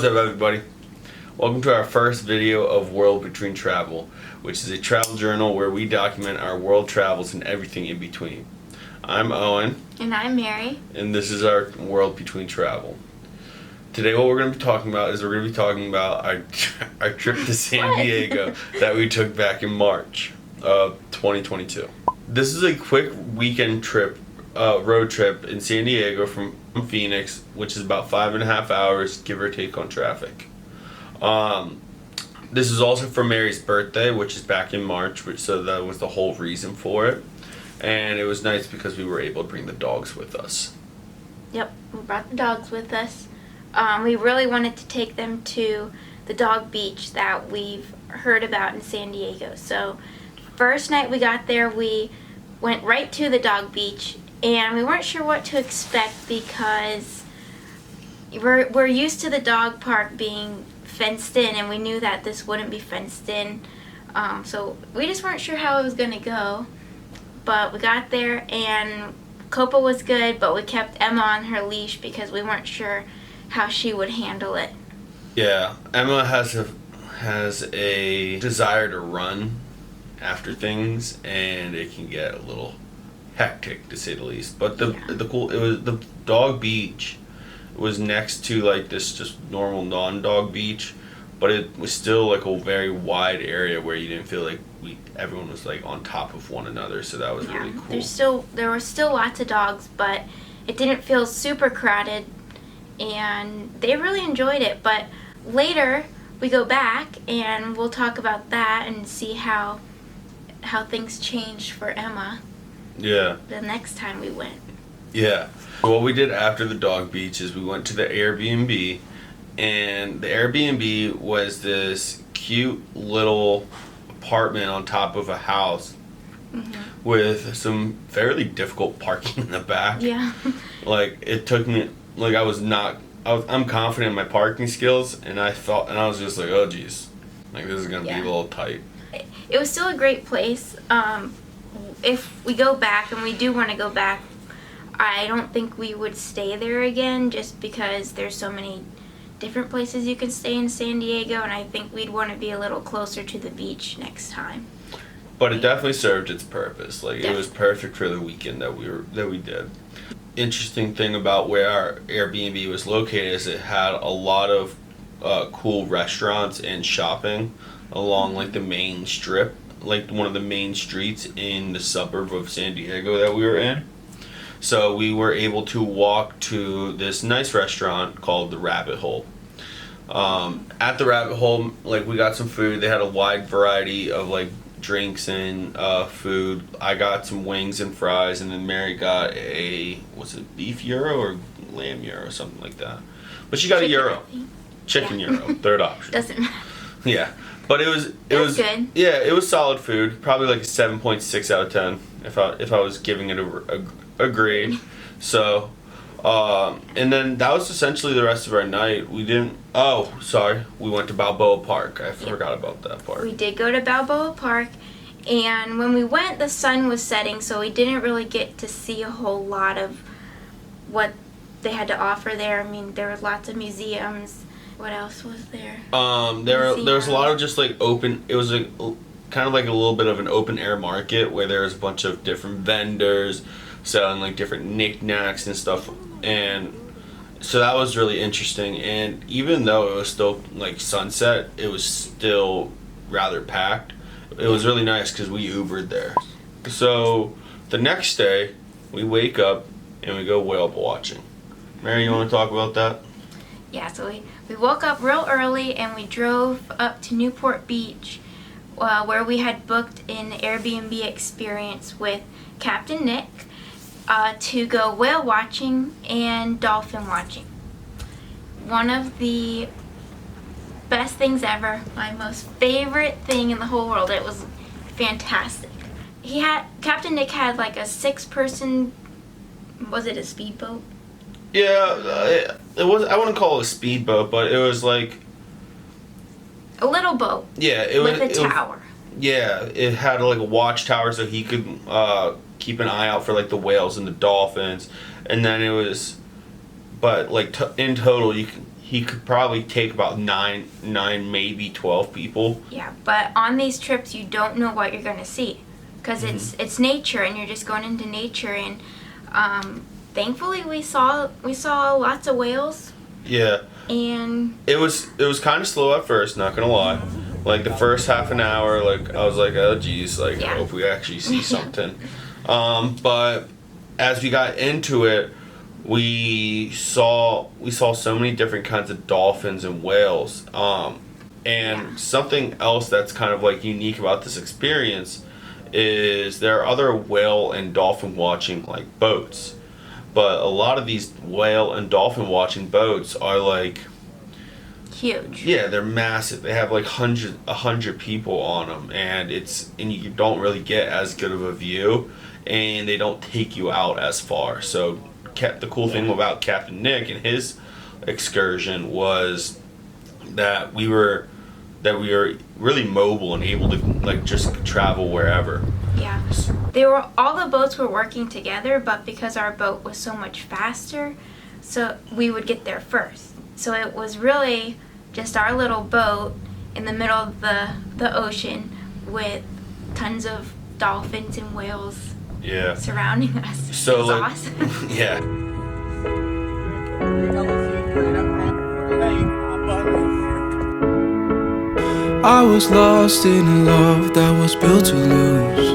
What's up, everybody? Welcome to our first video of World Between Travel, which is a travel journal where we document our world travels and everything in between. I'm Owen. And I'm Mary. And this is our World Between Travel. Today what we're going to be talking about is our trip to San Diego that we took back in March of 2022. This is a quick weekend trip, road trip in San Diego from Phoenix, which is about 5.5 hours, give or take, on traffic. This is also for Mary's birthday, which is back in March, so that was the whole reason for it. And it was nice because we were able to bring the dogs with us. Yep, we brought the dogs with us. We really wanted to take them to the dog beach that we've heard about in San Diego. So first night we got there, we went right to the dog beach, and we weren't sure what to expect because we're used to the dog park being fenced in, and we knew that this wouldn't be fenced in. So we just weren't sure how it was going to go. But we got there, and Copa was good, but we kept Emma on her leash because we weren't sure how she would handle it. Yeah, Emma has a desire to run after things, and it can get a little hectic, to say the least. But the dog beach was next to like this just normal non-dog beach, but it was still like a very wide area where you didn't feel like everyone was like on top of one another, so that was really cool. There were still lots of dogs, but it didn't feel super crowded, and they really enjoyed it. But later we go back and we'll talk about that and see how things changed for Emma. Yeah. The next time we went. Yeah. What we did after the dog beach is we went to the Airbnb, and the Airbnb was this cute little apartment on top of a house with some fairly difficult parking in the back. Yeah. Like, it took me, like, I'm confident in my parking skills, and I was just like, oh geez, like, this is gonna be a little tight. It was still a great place. If we go back, and we do want to go back, I don't think we would stay there again just because there's so many different places you can stay in San Diego, and I think we'd want to be a little closer to the beach next time. But it definitely served its purpose. Like, it was perfect for the weekend that we did. Interesting thing about where our Airbnb was located is it had a lot of cool restaurants and shopping along like the main strip, like one of the main streets in the suburb of San Diego that we were in. So we were able to walk to this nice restaurant called the Rabbit Hole. At the Rabbit Hole, like, we got some food. They had a wide variety of like drinks and food. I got some wings and fries, and then Mary got was it beef gyro or lamb gyro or something like that. But she got a gyro. Chicken gyro, third option. Doesn't matter. Yeah. But it was good. Yeah, it was solid food. Probably like a 7.6 out of 10 if I was giving it a grade. So, and then that was essentially the rest of our night. We went to Balboa Park. I forgot about that part. We did go to Balboa Park, and when we went, the sun was setting, so we didn't really get to see a whole lot of what they had to offer there. I mean, there were lots of museums. What else was there? There was a lot of just like open. It was kind of like a little bit of an open air market where there was a bunch of different vendors selling like different knickknacks and stuff, and so that was really interesting. And even though it was still like sunset, it was still rather packed. It was really nice because we Ubered there. So the next day we wake up and we go whale watching. Mary, you want to talk about that? Yeah, so we woke up real early and we drove up to Newport Beach, where we had booked an Airbnb experience with Captain Nick to go whale watching and dolphin watching. One of the best things ever, my most favorite thing in the whole world. It was fantastic. Captain Nick had like a 6-person, was it a speedboat? Yeah, it was. I wouldn't call it a speedboat, but it was like a little boat. Yeah, it was with a tower. It had like a watchtower so he could keep an eye out for like the whales and the dolphins, and then it was, but like in total, he could probably take about nine, maybe 12 people. Yeah, but on these trips, you don't know what you're gonna see, because it's nature, and you're just going into nature. And thankfully, we saw lots of whales. Yeah. And it was kind of slow at first, not gonna lie. Like the first half an hour, like I was like, oh geez, like I hope we actually see something. But as we got into it, we saw so many different kinds of dolphins and whales. And something else that's kind of like unique about this experience is there are other whale and dolphin watching like boats, but a lot of these whale and dolphin watching boats are like huge. Yeah, they're massive. They have like 100 people on them, and you don't really get as good of a view, and they don't take you out as far. So the cool thing about Captain Nick and his excursion was that we were really mobile and able to like just travel wherever. Yeah. All the boats were working together, but because our boat was so much faster, so we would get there first. So it was really just our little boat in the middle of the ocean with tons of dolphins and whales surrounding us. So it was like, awesome. Yeah. I was lost in a love that was built to lose.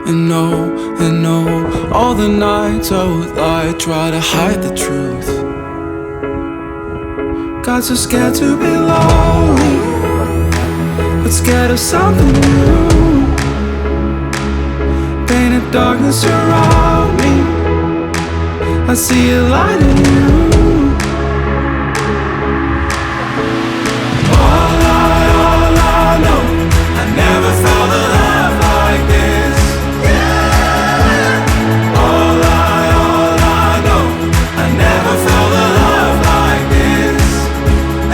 And no, all the nights I would lie, try to hide the truth. Got so scared to be lonely, but scared of something new. Painted darkness around me, I see a light in you. All I know, I never felt a love like this. All I know, I never felt a love like this.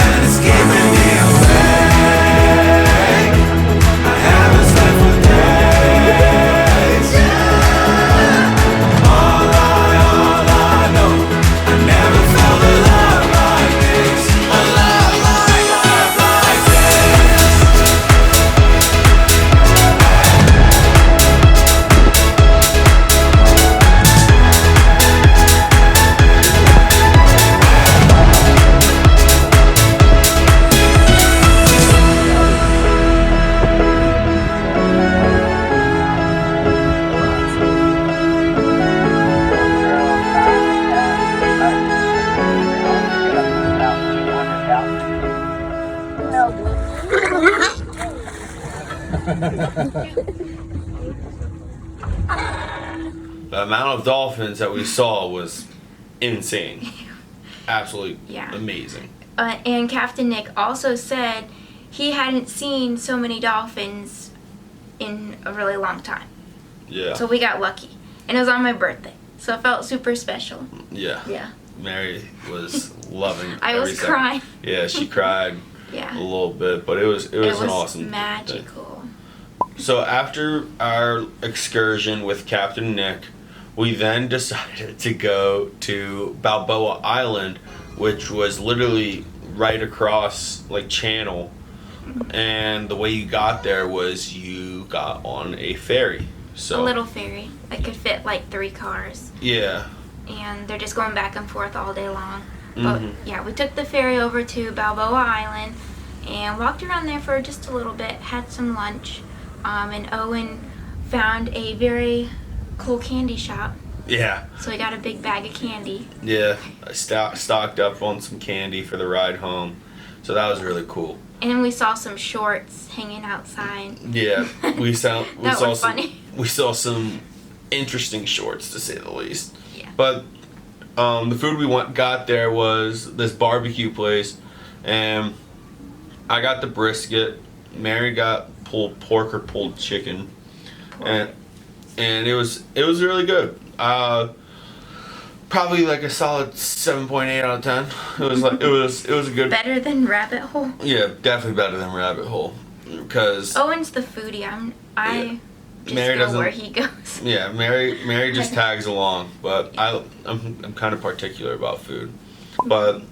And it's keeping me awake. I haven't slept for days. All I know, I never felt a love like this. A love like this. The amount of dolphins that we saw was insane. Absolutely amazing. And Captain Nick also said he hadn't seen so many dolphins in a really long time. Yeah. So we got lucky. And it was on my birthday. So it felt super special. Yeah. Yeah. Mary was loving I every was second. crying. Yeah, she cried a little bit, but it was an awesome magical. thing. So after our excursion with Captain Nick, we then decided to go to Balboa Island, which was literally right across like Channel. And the way you got there was you got on a ferry. So A little ferry that could fit like 3 cars. Yeah. And they're just going back and forth all day long. But yeah, we took the ferry over to Balboa Island and walked around there for just a little bit, had some lunch, and Owen found a very cool candy shop. Yeah. So we got a big bag of candy. Yeah, I stocked up on some candy for the ride home, so that was really cool. And then we saw some shorts hanging outside. Yeah, we saw funny. We saw some interesting shorts, to say the least. Yeah. But the food we got there was this barbecue place, and I got the brisket. Mary got pulled pork or pulled chicken, and it was really good. Probably like a solid 7.8 out of 10. It was like it was a good. Better than Rabbit Hole. Yeah, definitely better than Rabbit Hole, because Owen's the foodie. I just Mary go doesn't- where he goes. yeah, Mary just tags along, but I'm kind of particular about food. But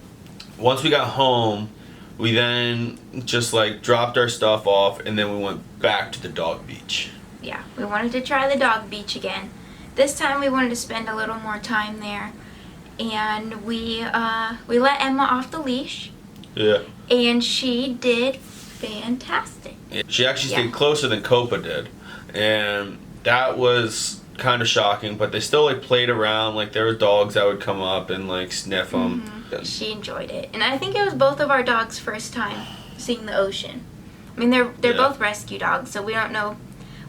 once we got home, we then just like dropped our stuff off, and then we went back to the dog beach. Yeah, we wanted to try the dog beach again. This time we wanted to spend a little more time there, and we let Emma off the leash, Yeah. and she did fantastic. She actually Yeah. stayed closer than Copa did, and that was kind of shocking. But they still like played around. Like there were dogs that would come up and like sniff them. She enjoyed it, and I think it was both of our dogs' first time seeing the ocean. I mean, they're Yeah. both rescue dogs, so we don't know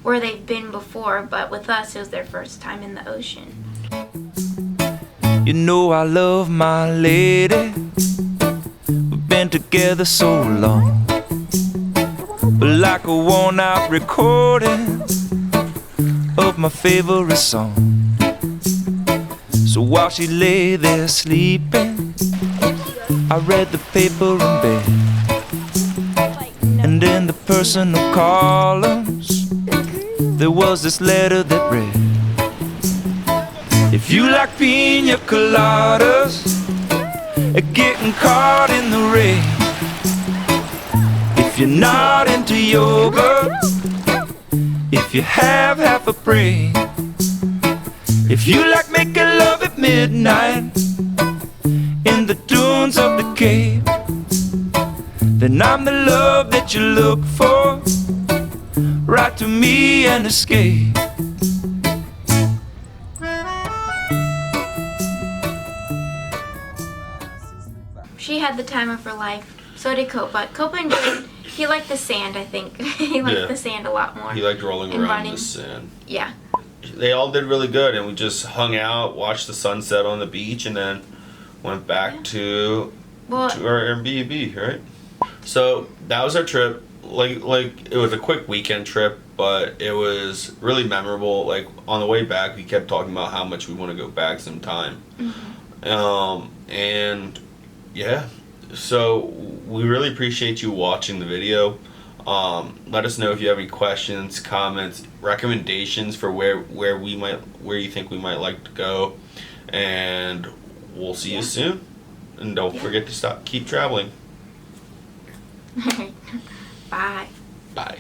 where they've been before, but with us, it was their first time in the ocean. You know I love my lady. We've been together so long, but like a worn-out recording of my favorite song. So while she lay there sleeping, I read the paper in bed, and in the personal columns there was this letter that read: if you like pina coladas, getting caught in the rain, if you're not into yoga, if you have half a brain, if you like making love at midnight in the dunes of the Cape, then I'm the love that you look for. Write to me and escape. She had the time of her life. So did Copa. Copa enjoyed. He liked the sand, I think. He liked Yeah. the sand a lot more. He liked rolling And around in running. the sand. Yeah. They all did really good, and we just hung out, watched the sunset on the beach, and then went back Yeah. to Well, our Airbnb, right? So that was our trip. Like it was a quick weekend trip, but it was really memorable. Like on the way back, we kept talking about how much we want to go back sometime. And yeah, so we really appreciate you watching the video. Let us know if you have any questions, comments, recommendations for where you think we might like to go, and we'll see you soon. And don't forget to keep traveling. Bye. Bye.